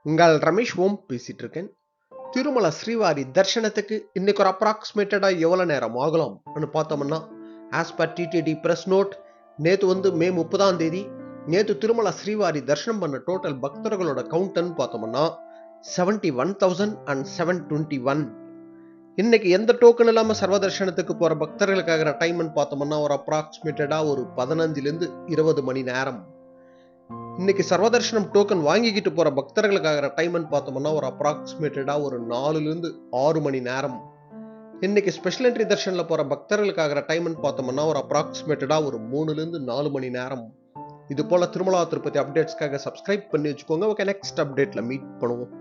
உங்கள் ரமேஷ் ஓம் பேசிட்டு இருக்கேன். திருமலை ஸ்ரீவாரி தர்ஷனத்துக்கு இன்னைக்கு ஒரு அப்ராக்சிமேட்டடா எவ்வளவு நேரம் ஆகலாம்னு பார்த்தோம்னா, as per TTD press note, நேத்து மே 30ஆம் தேதி நேத்து திருமலை ஸ்ரீவாரி தர்ஷனம் பண்ண டோட்டல் பக்தர்களோட கவுண்ட்னு பார்த்தோம்னா 71,721. இன்னைக்கு எந்த டோக்கன் இல்லாம சர்வ தர்ஷனத்துக்கு போற பக்தர்களுக்காக டைம்னு பார்த்தோம்னா ஒரு அப்ராக்சிமேட்டடா ஒரு 15லிருந்து 20 மணி நேரம். இன்னைக்கு சர்வதர்ஷனம் டோக்கன் வாங்கிக்கிட்டு போற பக்தர்களுக்காக டைம்னு பார்த்தோம்னா ஒரு அப்ராக்சிமேட்டடா ஒரு 4லிருந்து 6 மணி நேரம். இன்னைக்கு ஸ்பெஷல் என்ட்ரி தர்ஷன்ல போற பக்தர்களுக்காக டைம்னு பார்த்தோம்னா ஒரு அப்ராக்சிமேட்டடா ஒரு 3லிருந்து 4 மணி நேரம். இது போல திருமலா திருப்பதி அப்டேட்ஸ்க்காக சப்ஸ்கிரைப் பண்ணி வச்சுக்கோங்க. ஓகே, நெக்ஸ்ட் அப்டேட்ல மீட் பண்ணுவோம்.